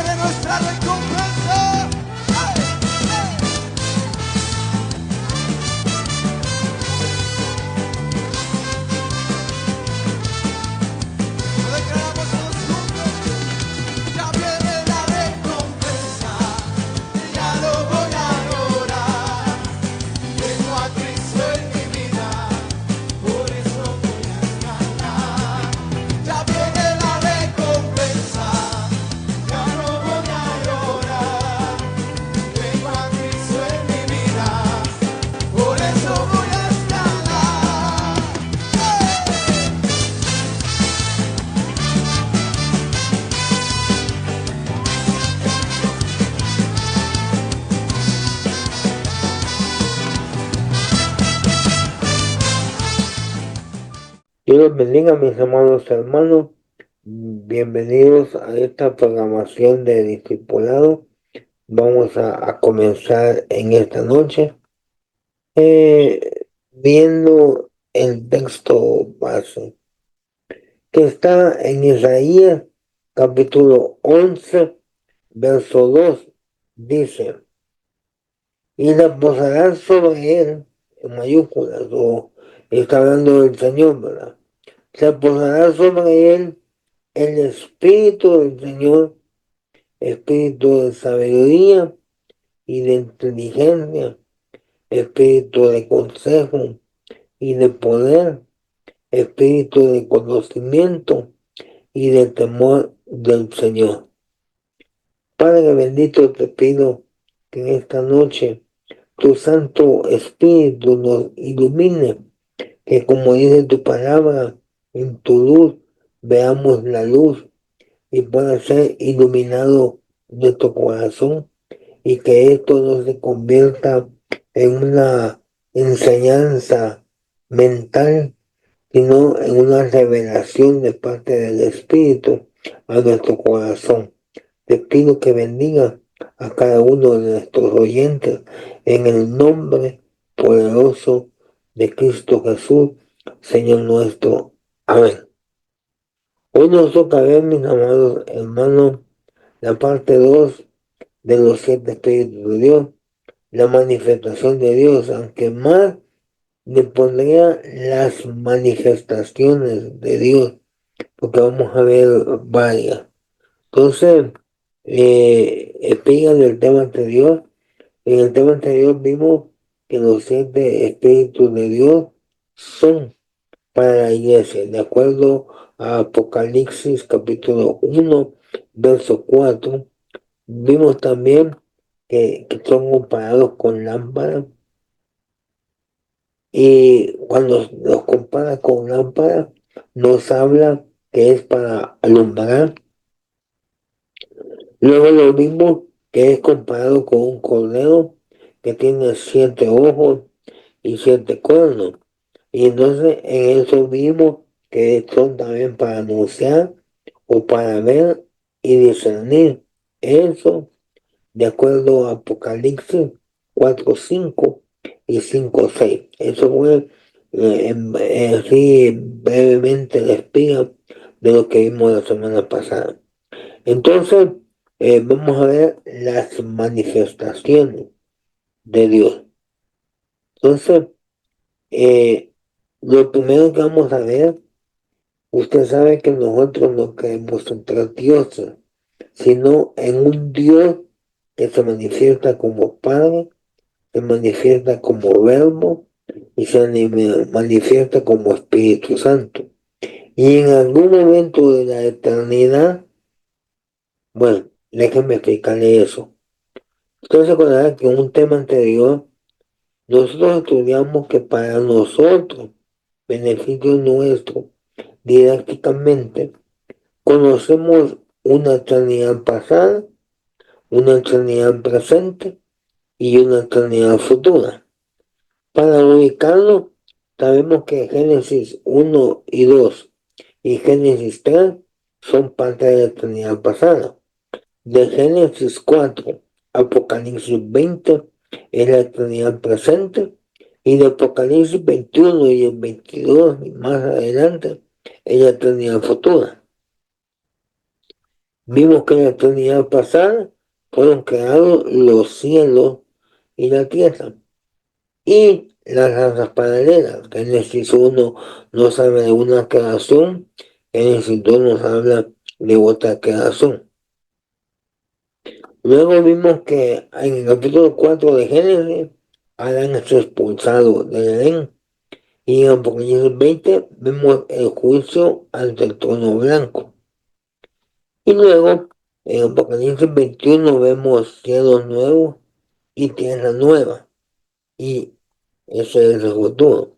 viene nuestra recompensa. Lo declaramos todos juntos. Ya viene la recompensa, ya lo voy a adorar. Tengo a Cristo en mi vida, por eso voy a cantar. Ya viene la recompensa, ya no voy a llorar. Tengo a Cristo en mi vida, por eso voy a escalar. Dios los bendiga, mis amados hermanos. Bienvenidos a esta programación de discipulado. Vamos a comenzar en esta noche viendo el texto base que está en Isaías capítulo 11, verso 2. Dice, y reposará sobre él, en mayúsculas, o está hablando del Señor, ¿verdad? Se posará sobre él el Espíritu del Señor, Espíritu de sabiduría y de inteligencia, Espíritu de consejo y de poder, Espíritu de conocimiento y de temor del Señor. Padre bendito, te pido que en esta noche tu Santo Espíritu nos ilumine, que como dice tu palabra, en tu luz veamos la luz y pueda ser iluminado nuestro corazón y que esto no se convierta en una enseñanza mental, sino en una revelación de parte del Espíritu a nuestro corazón. Te pido que bendiga a cada uno de nuestros oyentes en el nombre poderoso de Cristo Jesús, Señor nuestro. Amén. Hoy nos toca ver, mis amados hermanos, la parte 2 de los 7 Espíritus de Dios, la manifestación de Dios, aunque más le pondría las manifestaciones de Dios, porque vamos a ver varias. Entonces, explica del tema anterior. En el tema anterior vimos que los 7 Espíritus de Dios son para la iglesia, de acuerdo a Apocalipsis capítulo 1, verso 4. Vimos también que son comparados con lámparas, y cuando los compara con lámparas nos habla que es para alumbrar. Luego lo vimos que es comparado con un cordero que tiene 7 ojos y 7 cuernos. Y entonces en eso vimos que son también para anunciar o para ver y discernir. Eso de acuerdo a Apocalipsis 4:5 y 5:6. Eso fue así brevemente la espía de lo que vimos la semana pasada. Entonces, vamos a ver las manifestaciones de Dios. Entonces, lo primero que vamos a ver, usted sabe que nosotros no creemos en tres dioses, sino en un Dios que se manifiesta como Padre, se manifiesta como Verbo y se manifiesta como Espíritu Santo. Y en algún momento de la eternidad, bueno, déjenme explicarle eso. Ustedes se acordarán que en un tema anterior, nosotros estudiamos que para nosotros, beneficio nuestro, didácticamente, conocemos una eternidad pasada, una eternidad presente y una eternidad futura. Para ubicarlo, sabemos que Génesis 1 y 2 y Génesis 3 son parte de la eternidad pasada. De Génesis 4 a Apocalipsis 20 es la eternidad presente, y de Apocalipsis 21 y el 22 y más adelante es la eternidad futura. Vimos que en la eternidad pasada fueron creados los cielos y la tierra. Y las razas paralelas. Génesis 1 nos habla de una creación, Génesis 2 nos habla de otra creación. Luego vimos que en el capítulo 4 de Génesis, Adán es expulsado del Edén. Y en Apocalipsis 20 vemos el juicio ante el trono blanco. Y luego en Apocalipsis 21 vemos cielos nuevos y tierra nueva. Y ese es el futuro.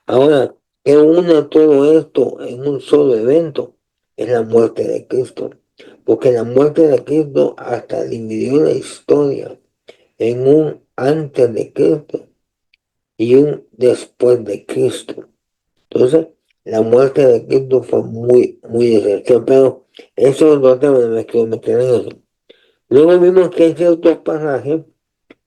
Ahora, ¿qué une todo esto en un solo evento? Es la muerte de Cristo. Porque la muerte de Cristo hasta dividió la historia en un antes de Cristo y un después de Cristo. Entonces, la muerte de Cristo fue muy esencial, pero eso es otro tema, no me quiero meter en eso. Luego vimos que hay ciertos pasajes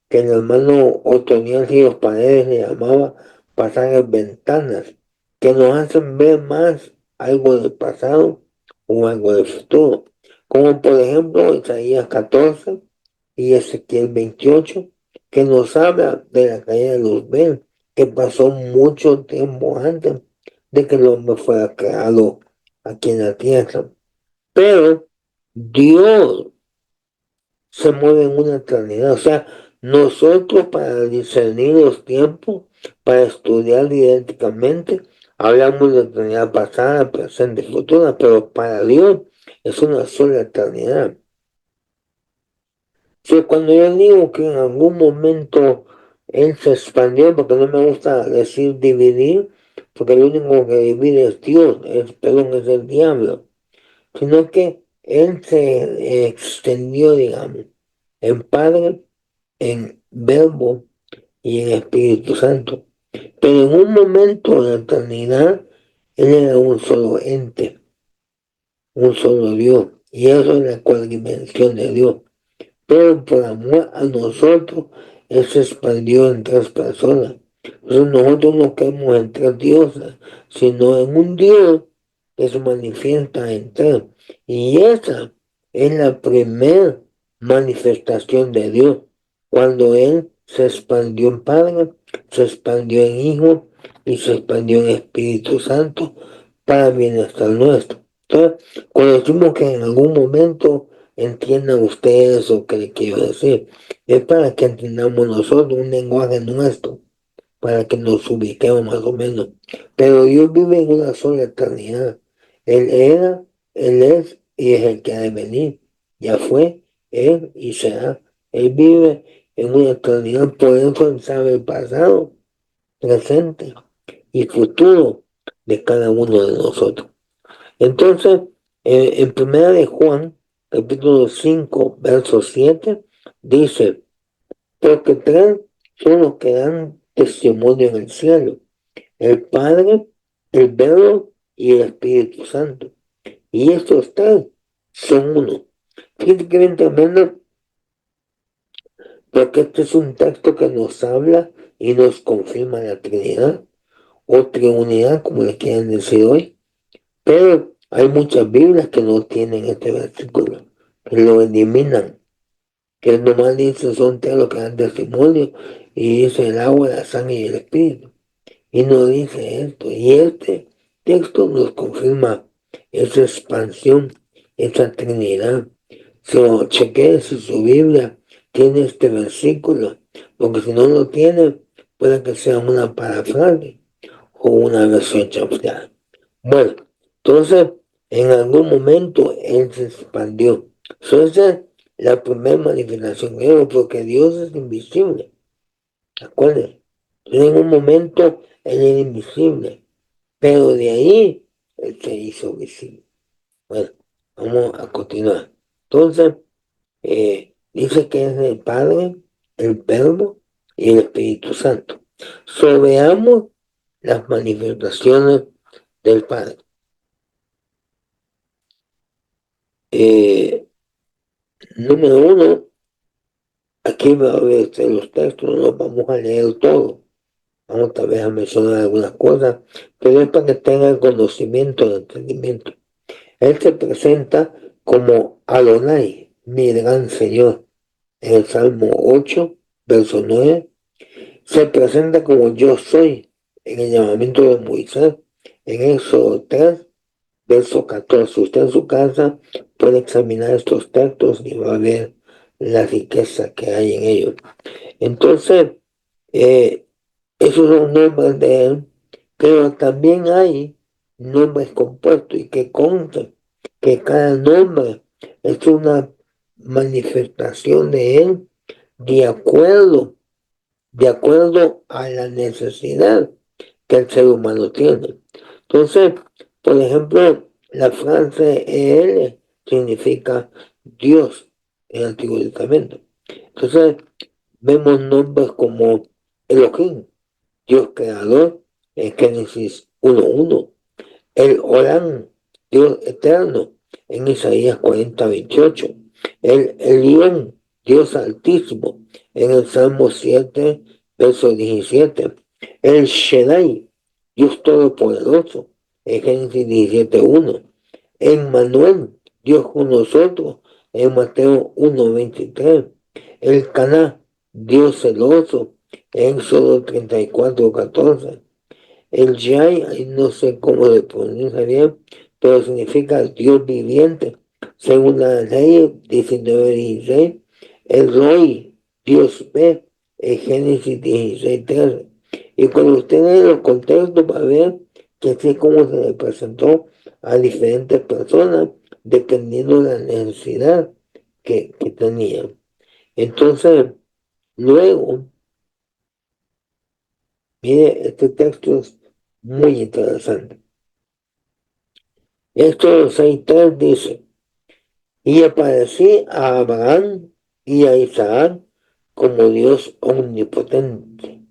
que el hermano Otoniel Ríos Paredes le llamaba pasajes ventanas, que nos hacen ver más algo del pasado o algo del futuro, como por ejemplo Isaías 14 y Ezequiel 28, que nos habla de la caída de Luzbel, que pasó mucho tiempo antes de que el hombre fuera creado aquí en la tierra. Pero Dios se mueve en una eternidad. O sea, nosotros para discernir los tiempos, para estudiar didácticamente, hablamos de eternidad pasada, presente y futura, pero para Dios es una sola eternidad. Sí, cuando yo digo que en algún momento Él se expandió, porque no me gusta decir dividir, porque lo único que divide es Dios, perdón, es el diablo, sino que Él se extendió, digamos, en Padre, en Verbo y en Espíritu Santo. Pero en un momento de la eternidad, Él era un solo ente, un solo Dios, y eso es la cuadrimensión de Dios. Pero por amor a nosotros, Él se expandió en tres personas. Entonces nosotros no creemos en tres dioses, sino en un Dios que se manifiesta en tres. Y esa es la primera manifestación de Dios, cuando Él se expandió en Padre, se expandió en Hijo y se expandió en Espíritu Santo para bienestar nuestro. Entonces, cuando decimos que en algún momento entiendan ustedes lo que les quiero decir, es para que entendamos nosotros un lenguaje nuestro, para que nos ubiquemos más o menos. Pero Dios vive en una sola eternidad. Él era, Él es y es el que ha de venir. Ya fue, Él y será. Él vive en una eternidad, por eso Él sabe el pasado, presente y futuro de cada uno de nosotros. Entonces, en primera de Juan, capítulo 5 verso 7, dice, porque tres son los que dan testimonio en el cielo, el Padre, el Verbo y el Espíritu Santo. Y estos tres son uno. Fíjate que bien tremendo, porque este es un texto que nos habla y nos confirma la Trinidad, o Trinidad, como le quieran decir hoy. Pero hay muchas Biblias que no tienen este versículo, que lo eliminan, que nomás dice son tres los que dan testimonio, y dice el agua, la sangre y el espíritu. Y no dice esto. Y este texto nos confirma esa expansión, esa Trinidad. So, chequee si su Biblia tiene este versículo, porque si no lo tiene, puede que sea una parafrase o una versión chapeada. Bueno, entonces en algún momento Él se expandió. Esa es la primera manifestación de Dios, porque Dios es invisible. Acuérdense, en un momento Él era invisible, pero de ahí Él se hizo visible. Bueno, vamos a continuar. Entonces, dice que es el Padre, el Verbo y el Espíritu Santo. So, veamos las manifestaciones del Padre. Número uno, aquí va a ver los textos, no vamos a leer todo. Vamos tal vez a mencionar algunas cosas, pero es para que tengan conocimiento, entendimiento. Él se presenta como Adonai, mi gran Señor. En el Salmo 8, verso 9, se presenta como yo soy en el llamamiento de Moisés. En Éxodo 3, verso 14. Usted en su casa puede examinar estos textos y va a ver la riqueza que hay en ellos. Entonces, esos son nombres de él, pero también hay nombres compuestos y que consta que cada nombre es una manifestación de él de acuerdo, de acuerdo a la necesidad que el ser humano tiene. Entonces, por ejemplo, la frase EL significa Dios en el Antiguo Testamento. Entonces, vemos nombres como Elohim, Dios creador, en Génesis 1:1. El Orán, Dios eterno, en Isaías 40:28. El Elión, Dios altísimo, en el Salmo 7, verso 17. El Shaddai, Dios todopoderoso, en Génesis 17:1. Emmanuel, Dios con nosotros, en Mateo 1:23. El Caná, Dios celoso, en Éxodo 34:14. El Yai, no sé cómo le pronuncia bien, pero significa Dios viviente, según la ley 19:16. El Roy, Dios ve, en Génesis 16:13. Y cuando usted lee los contextos va a ver que así es como se le presentó a diferentes personas, dependiendo de la necesidad que tenían. Entonces, luego, mire, este texto es muy interesante. Éxodo 6:3 dice, y aparecí a Abraham y a Isaac como Dios omnipotente.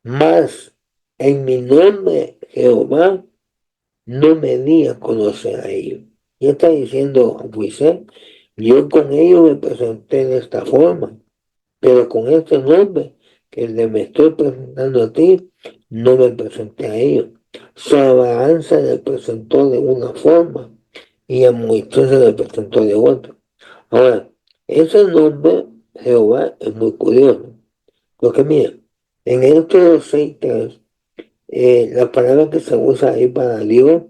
Mas en mi nombre Jehová no me di a conocer a ellos. Y está diciendo a Moisés, yo con ellos me presenté de esta forma, pero con este nombre que me estoy presentando a ti, no me presenté a ellos. Su Abraham se le presentó de una forma y a Moisés se le presentó de otra. Ahora, ese nombre, Jehová, es muy curioso. Porque mira, en Éxodo 6:3, la palabra que se usa ahí para Dios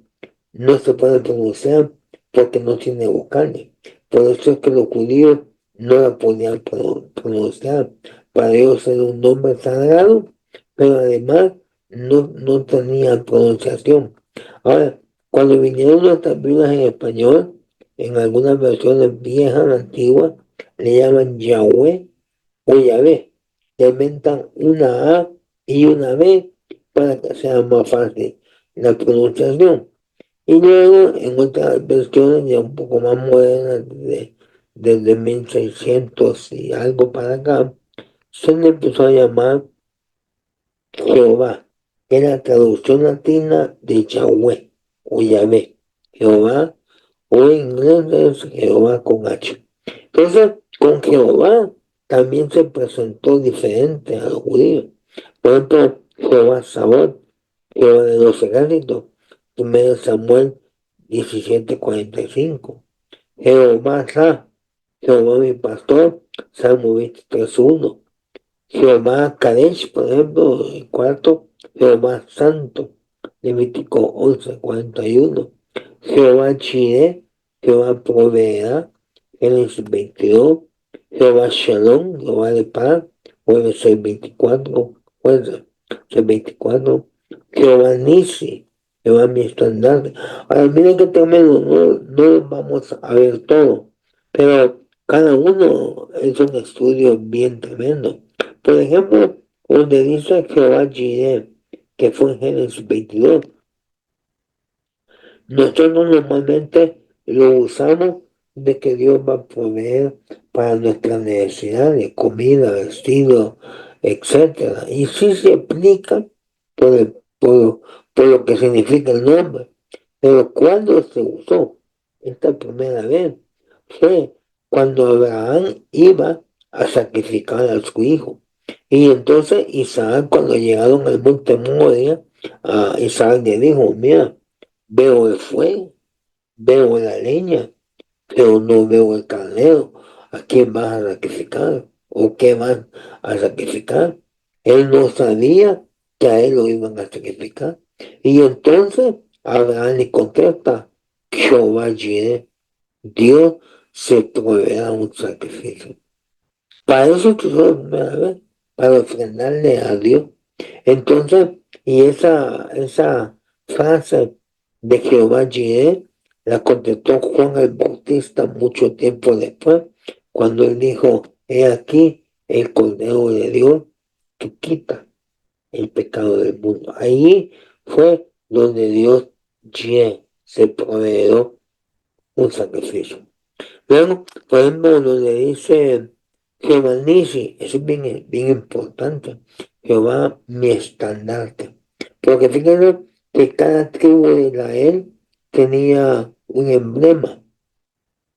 no se puede pronunciar porque no tiene vocales. Por eso es que los judíos no la podían pronunciar. Para ellos era un nombre sagrado, pero además no tenía pronunciación. Ahora, cuando vinieron nuestras Biblias en español, en algunas versiones viejas, antiguas, le llaman Yahweh o Yahvé. Le inventan una A y una B para que sea más fácil la pronunciación. Y luego, en otras versiones ya un poco más modernas, desde 1600 y algo para acá, se le empezó a llamar Jehová, que es la traducción latina de Yahweh o Yahvé. Jehová, o en inglés es Jehová con H. Entonces, con Jehová también se presentó diferente a los judíos. Por ejemplo, Jehová Sabot, Jehová de los ejércitos, 1 Samuel 17:45. Jehová Sa, Jehová mi pastor, Salmo 23:1. Jehová Kadesh, por ejemplo, el cuarto, Jehová Santo, Levítico 11:41. Jehová Chireh, Jehová proveerá, Génesis 22. Jehová Shalom, Jehová de paz, Jueves 6:24. Jueves 6:24. Jehová Nisi, Jehová mi estandarte. Ahora miren que tremendo, no vamos a ver todo, pero cada uno es un estudio bien tremendo. Por ejemplo, donde dice Jehová Jireh, que fue en Génesis 22, nosotros normalmente lo usamos de que Dios va a proveer para nuestras necesidades, comida, vestido, etcétera. Y sí se aplica por, por lo que significa el nombre. Pero cuando se usó esta primera vez fue cuando Abraham iba a sacrificar a su hijo. Y entonces Isaac, cuando llegaron al monte Moria, Isaac le dijo, mira, veo el fuego, veo la leña, pero no veo el carnero. ¿A quién vas a sacrificar? ¿O qué van a sacrificar? Él no sabía que a él lo iban a sacrificar. Y entonces Abraham le contesta, Jehová Jireh, Dios se proveerá un sacrificio. Para eso que fue la primera vez, para ofrendarle a Dios. Entonces, y esa frase de Jehová Jireh la contestó Juan el Bautista mucho tiempo después, cuando él dijo, he aquí el Cordero de Dios que quita el pecado del mundo. Ahí fue donde Dios Jireh se proveedor un sacrificio. Luego, por ejemplo, donde dice Jehová Nisi, eso es bien importante. Jehová mi estandarte. Porque fíjense que cada tribu de Israel tenía un emblema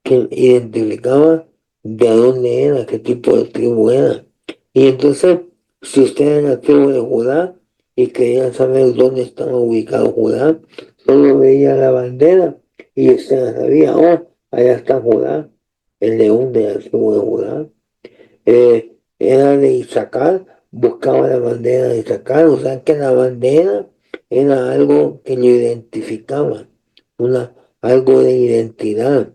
que identificaba de dónde era, qué tipo de tribu era. Y entonces, si usted era la tribu de Judá y quería saber dónde estaba ubicado Judá, solo veía la bandera y usted sabía, oh, allá está Judá, el león de la tribu de Judá. Era de Isaacar, buscaba la bandera de Isaacar, o sea que la bandera era algo que lo identificaba, algo de identidad.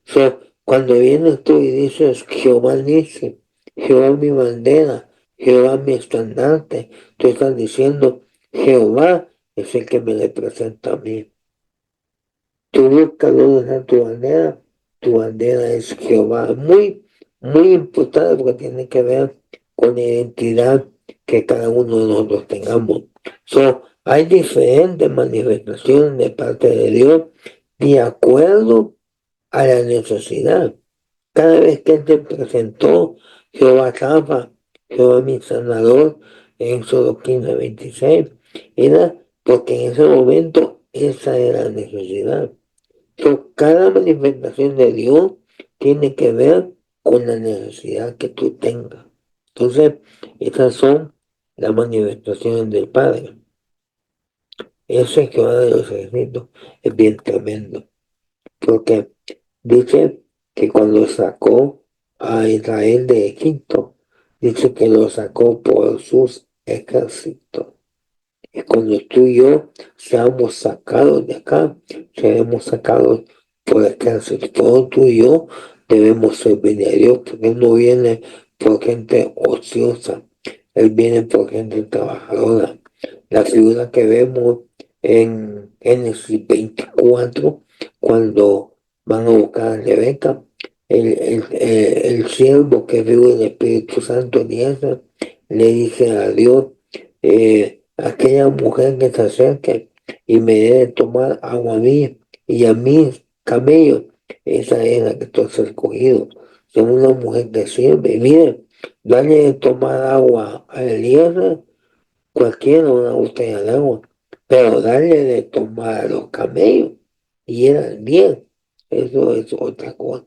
So, cuando vienes tú y dices, Jehová dice, Jehová mi bandera, Jehová mi estandarte, tú estás diciendo, Jehová es el que me representa a mí. Tú buscas dónde está tu bandera es Jehová. Muy importante porque tiene que ver con la identidad que cada uno de nosotros tengamos. Hay diferentes manifestaciones de parte de Dios de acuerdo a la necesidad. Cada vez que Él te presentó Jehová Rafa, Jehová mi sanador, en Éxodo 15:26, era porque en ese momento esa era la necesidad. Cada manifestación de Dios tiene que ver con la necesidad que tú tengas. Entonces, esas son las manifestaciones del Padre. Ese Jehová de los ejércitos es bien tremendo, porque dice que cuando sacó a Israel de Egipto, dice que lo sacó por sus ejércitos. Y cuando tú y yo seamos sacados de acá, seremos sacados por ejército. Todo tú y yo debemos servir a Dios, porque Él no viene por gente ociosa, Él viene por gente trabajadora. La figura que vemos en Génesis 24, cuando van a buscar a Rebeca, el siervo que vive el Espíritu Santo Eliezer, le dice a Dios, aquella mujer que se acerque y me dé de tomar agua a mí y a mis camellos, esa es la que tú has escogido. Son una mujer que sirve. Y miren, darle de tomar agua a Eliezer, cualquiera una botella de agua, pero darle de tomar a los camellos y eran 10, eso es otra cosa.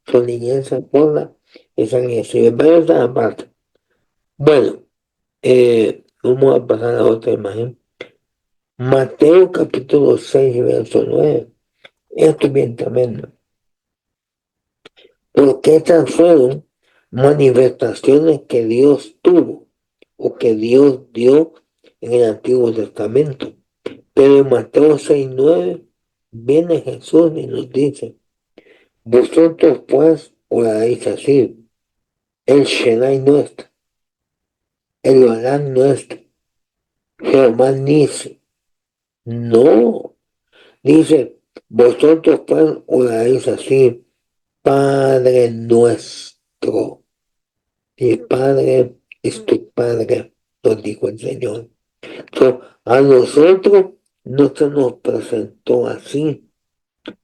Son esa cosa, esa que sirve, pero esa aparte. Bueno, vamos a pasar a otra imagen. Mateo capítulo 6, verso 9. Esto es bien tremendo. Porque estas fueron manifestaciones que Dios tuvo o que Dios dio en el Antiguo Testamento. Pero en Mateo 6:9 viene Jesús y nos dice, vosotros pues oraréis así, el Shaddai nuestro, el Olam nuestro, Jehová Nisi. No, dice, vosotros pues oraréis así, Padre nuestro. Mi Padre es tu Padre, nos dijo el Señor. A nosotros no se nos presentó así,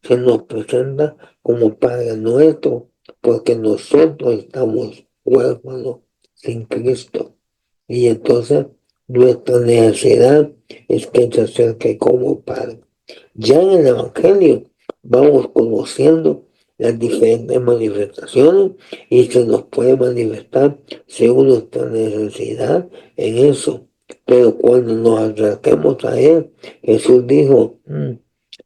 se nos presenta como Padre nuestro, porque nosotros estamos huérfanos sin Cristo. Y entonces nuestra necesidad es que se acerque como Padre. Ya en el Evangelio vamos conociendo las diferentes manifestaciones y se nos puede manifestar según nuestra necesidad en eso. Pero cuando nos acerquemos a Él, Jesús dijo,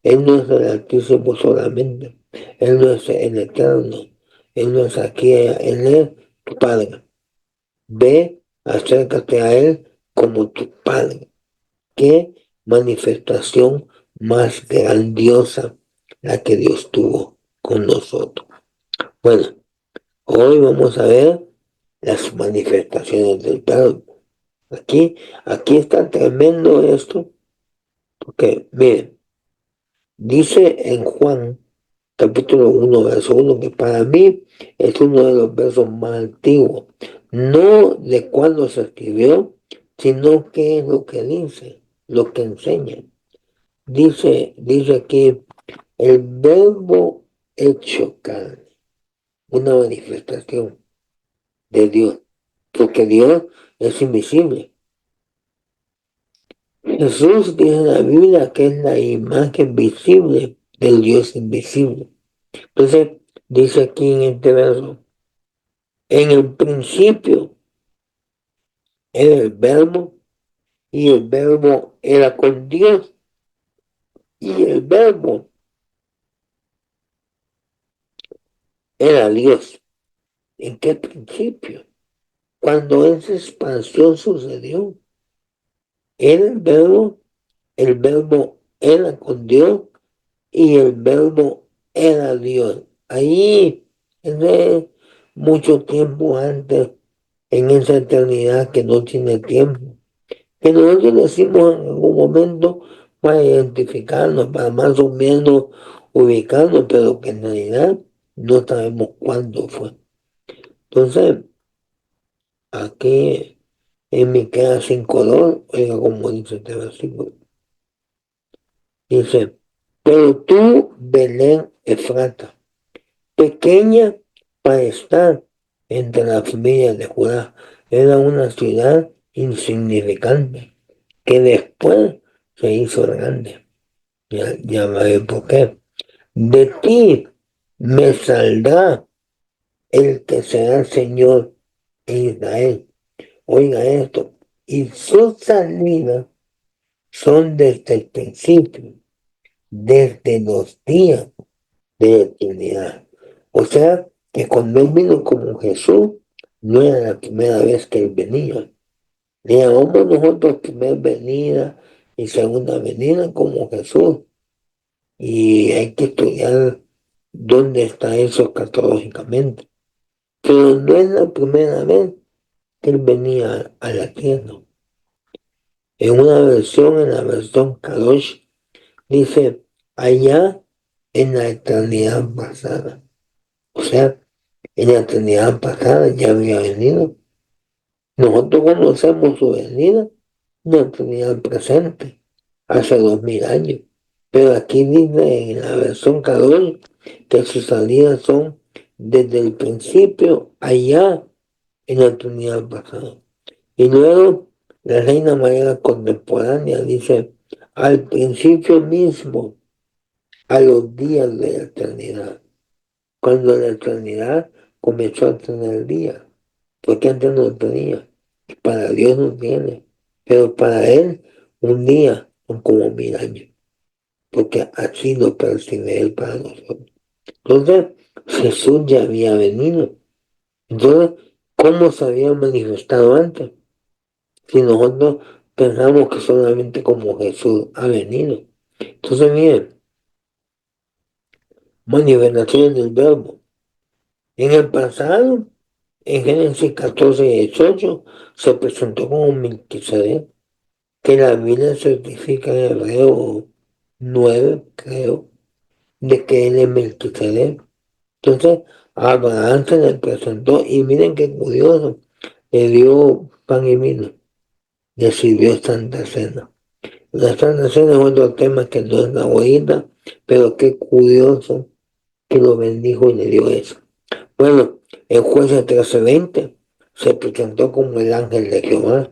Él no es el Altísimo solamente, Él no es el eterno, Él no es aquí, Él es tu Padre. Ve, acércate a Él como tu Padre. Qué manifestación más grandiosa la que Dios tuvo con nosotros. Bueno, hoy vamos a ver las manifestaciones del Padre. Aquí está tremendo esto, porque miren, dice en Juan capítulo 1, verso 1, que para mí es uno de los versos más antiguos, no de cuándo se escribió, sino qué es lo que dice, lo que enseña. Dice aquí, el verbo hecho carne, una manifestación de Dios, porque Dios es invisible. Jesús dice en la Biblia que es la imagen visible del Dios invisible. Entonces, dice aquí en este verso, en el principio era el verbo y el verbo era con Dios y el verbo era Dios. ¿En qué principio? Cuando esa expansión sucedió, era el verbo era con Dios y el verbo era Dios. Ahí, de mucho tiempo antes, en esa eternidad que no tiene tiempo, que nosotros decimos en algún momento para identificarnos, para más o menos ubicarnos, pero que en realidad no sabemos cuándo fue. Entonces, aquí en mi queda sin color, oiga como dice este versículo, dice, pero tú, Belén Efrata, pequeña para estar entre las familias de Judá, era una ciudad insignificante que después se hizo grande. Ya ver por qué. De ti me saldrá el que será Señor en Israel. Oiga esto. Y sus salidas son desde el principio, desde los días de la eternidad. O sea, que cuando Él vino como Jesús, no era la primera vez que Él venía. Le llamamos nosotros primera venida y segunda venida como Jesús. Y hay que estudiar dónde está eso escatológicamente. Pero no es la primera vez que Él venía a la tierra. En una versión, en la versión Kadosh, dice, allá en la eternidad pasada. O sea, en la eternidad pasada ya había venido. Nosotros conocemos su venida en la eternidad presente, hace 2000 años. Pero aquí dice en la versión Kadosh que sus salidas son desde el principio allá en la eternidad pasada. Y luego la Reina María contemporánea dice, al principio mismo, a los días de la eternidad, cuando la eternidad comenzó a tener día, porque antes no tenía, y para Dios no tiene, pero para Él un día son como 1000 años, porque así lo percibe Él para nosotros. Entonces, Jesús ya había venido. Entonces, ¿cómo se había manifestado antes? Si nosotros pensamos que solamente como Jesús ha venido. Entonces, miren, manifestaciones del verbo. En el pasado, en Génesis 14 y 18, se presentó como Melquisedec, que la Biblia certifica en Hebreo 9, creo, de que él es Melquisedec. Entonces, a Abraham se le presentó, y miren qué curioso, le dio pan y vino, le sirvió Santa Cena. La Santa Cena es otro tema que no es la bonita, pero qué curioso que lo bendijo y le dio eso. Bueno, en Jueces 13:20 se presentó como el ángel de Jehová.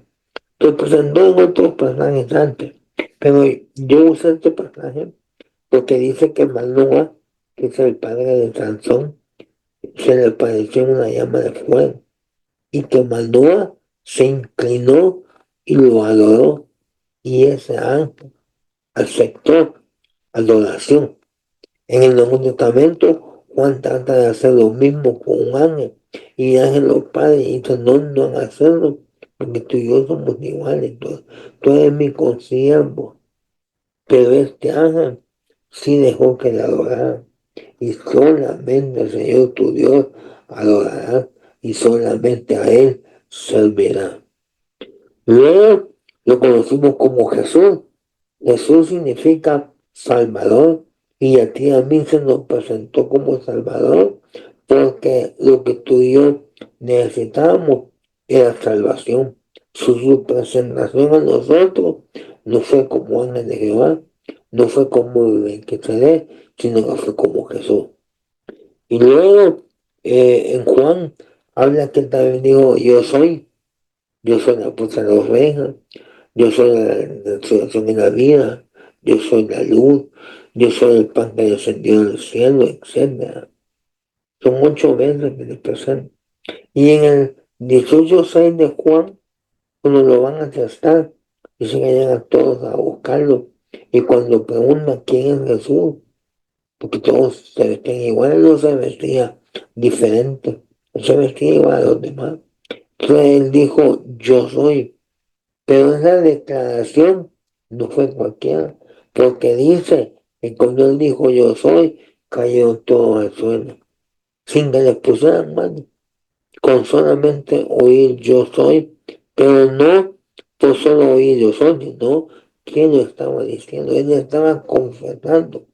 Se presentó en otros pasajes antes, pero yo usé este pasaje porque dice que Manoah, que es el padre de Sansón, se le apareció una llama de fuego y que Manoah se inclinó y lo adoró, y ese ángel aceptó adoración. En el Nuevo Testamento Juan trata de hacer lo mismo con un ángel y el ángel lo para y dice, no, no van a hacerlo porque tú y yo somos iguales, tú eres mi consiervo. Pero este ángel sí dejó que le adoraran y solamente al Señor tu Dios adorará y solamente a Él servirá. Luego lo conocimos como Jesús. Jesús significa Salvador y a ti y a mí se nos presentó como Salvador porque lo que tú y yo necesitábamos era salvación. Su presentación a nosotros no fue como ángel de Jehová, no fue como el que se dé, sino que fue como Jesús. Y luego en Juan habla que él también dijo, yo soy la puerta de las ovejas, yo soy la resurrección de la vida, yo soy la luz, yo soy el pan que descendió del cielo, etc. Son 8 veces que le presentan. Y en el 18:6 de Juan, cuando lo van a testar, dicen que llegan todos a buscarlo. Y cuando preguntan quién es Jesús, porque todos se vestían igual, él no se vestía diferente, él se vestía igual a los demás. Entonces él dijo, yo soy. Pero esa declaración no fue cualquiera, porque dice que cuando él dijo yo soy, cayó todo al suelo, sin que le pusieran mano, con solamente oír yo soy, pero no por solo oír yo soy, sino que lo estaba diciendo, él estaba confesando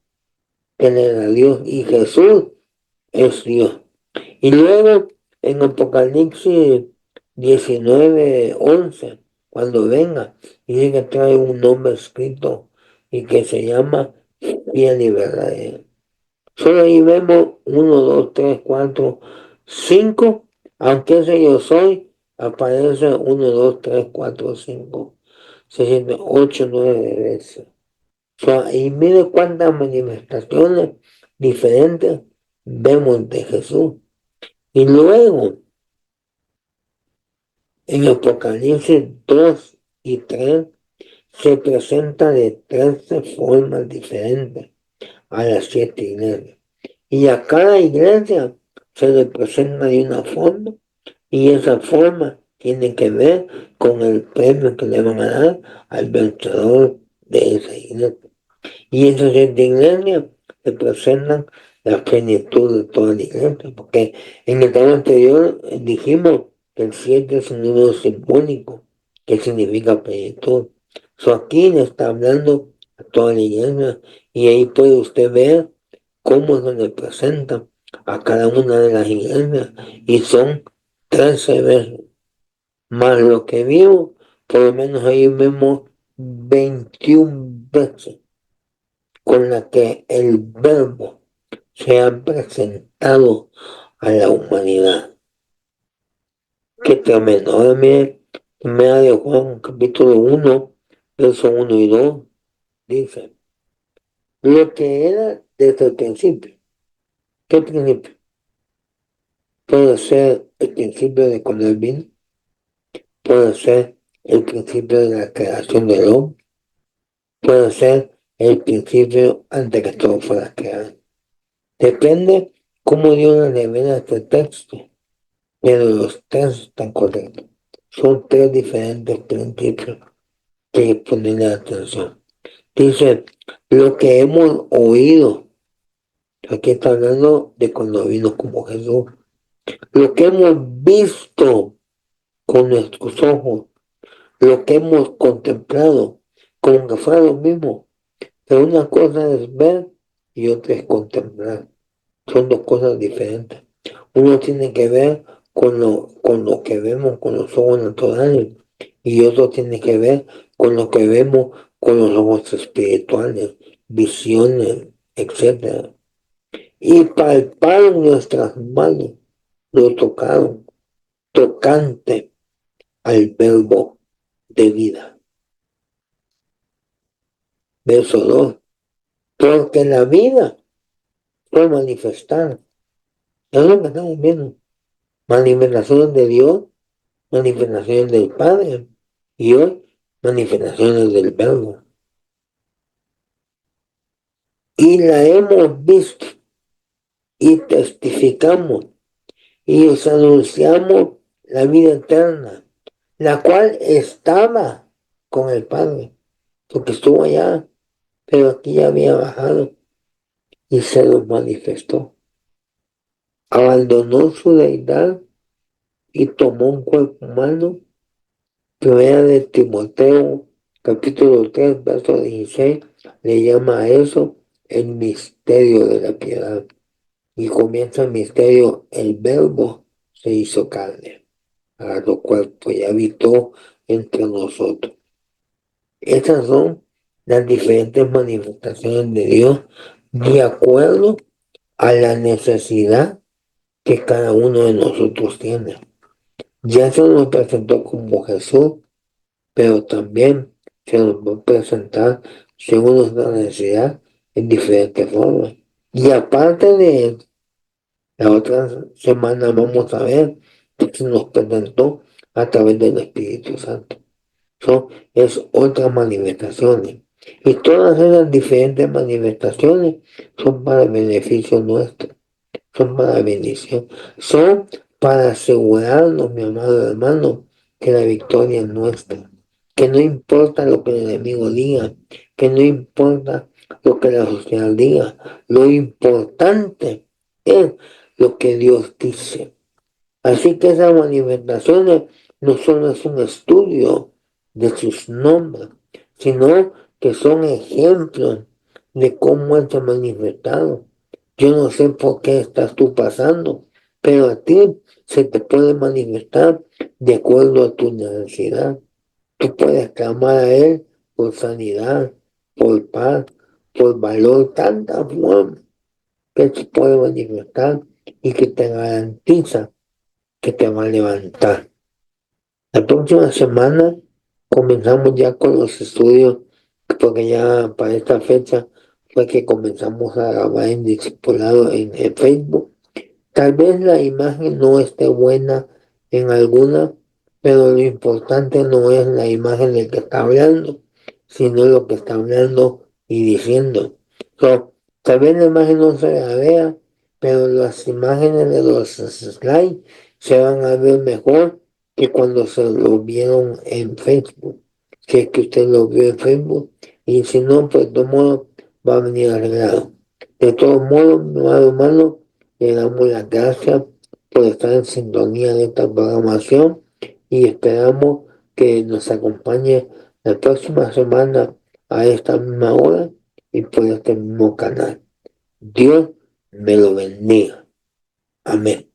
que él era Dios y Jesús es Dios. Y luego en Apocalipsis 19:11, cuando venga, dice que trae un nombre escrito y que se llama fiel y verdadero. Solo ahí vemos 1, 2, 3, 4, 5, aunque ese yo soy, aparece 1, 2, 3, 4, 5, 6, 7, 8, 9 veces. Y mire cuántas manifestaciones diferentes vemos de Jesús. Y luego, en Apocalipsis 2 y 3, se presenta de 13 formas diferentes a las 7 iglesias. Y a cada iglesia se le presenta de una forma, y esa forma tiene que ver con el premio que le van a dar al vencedor de esa iglesia. Y esas 7 iglesias representan la plenitud de toda la iglesia, porque en el tema anterior dijimos que el 7 es un número simbólico, que significa plenitud. Aquí le está hablando a toda la iglesia, y ahí puede usted ver cómo se le presenta a cada una de las iglesias, y son 13 veces. Más lo que vimos, por lo menos ahí vemos 21 veces con la que el verbo se ha presentado a la humanidad. Qué tremendo. Ahora mire, primera de Juan, capítulo 1, verso 1 y 2, dice, lo que era desde el principio. ¿Qué principio? Puede ser el principio de cuando él vino, puede ser el principio de la creación del hombre, puede ser el principio antes que todo fuera creado. Depende cómo Dios le revela este texto, pero los tres están correctos. Son 3 diferentes principios que hay que ponerle atención. Dice, lo que hemos oído, aquí está hablando de cuando vino como Jesús, lo que hemos visto con nuestros ojos, lo que hemos contemplado, como que fuera lo mismo. Pero una cosa es ver y otra es contemplar. Son 2 cosas diferentes. Uno tiene que ver con lo que vemos con los ojos naturales y otro tiene que ver con lo que vemos con los ojos espirituales, visiones, etc. Y palparon nuestras manos, lo tocaron, tocante al verbo de vida. Verso 2. Porque la vida fue manifestada. Es lo que estamos viendo. Manifestaciones de Dios, manifestaciones del Padre y hoy manifestaciones del Verbo. Y la hemos visto y testificamos y os anunciamos la vida eterna, la cual estaba con el Padre, porque estuvo allá, pero aquí ya había bajado y se nos manifestó. Abandonó su deidad y tomó un cuerpo humano. Primera de Timoteo, capítulo 3 verso 16, le llama a eso el misterio de la piedad. Y comienza el misterio, el verbo se hizo carne, agarró cuerpo y habitó entre nosotros. Estas son las diferentes manifestaciones de Dios de acuerdo a la necesidad que cada uno de nosotros tiene. Ya se nos presentó como Jesús, pero también se nos va a presentar según nuestra necesidad en diferentes formas. Y aparte de eso, la otra semana vamos a ver que se nos presentó a través del Espíritu Santo. Eso es otras manifestaciones. Y todas esas diferentes manifestaciones son para beneficio nuestro, son para bendición, son para asegurarnos, mi amado hermano, que la victoria es nuestra, que no importa lo que el enemigo diga, que no importa lo que la sociedad diga, lo importante es lo que Dios dice. Así que esas manifestaciones no solo es un estudio de sus nombres, sino que son ejemplos de cómo Él se ha manifestado. Yo no sé por qué estás tú pasando, pero a ti se te puede manifestar de acuerdo a tu necesidad. Tú puedes clamar a Él por sanidad, por paz, por valor, tanta forma que se puede manifestar y que te garantiza que te va a levantar. La próxima semana comenzamos ya con los estudios, porque ya para esta fecha fue que comenzamos a grabar en discipulado en Facebook. Tal vez la imagen no esté buena en alguna, pero lo importante no es la imagen del que está hablando, sino lo que está hablando y diciendo. So, tal vez la imagen no se la vea, pero las imágenes de los slides se van a ver mejor que cuando se lo vieron en Facebook. Si es que usted lo vio en Facebook, y si no, pues de todo modo va a venir arreglado. De todos modos, mi hermano, le damos las gracias por estar en sintonía de esta programación y esperamos que nos acompañe la próxima semana a esta misma hora y por este mismo canal. Dios me lo bendiga. Amén.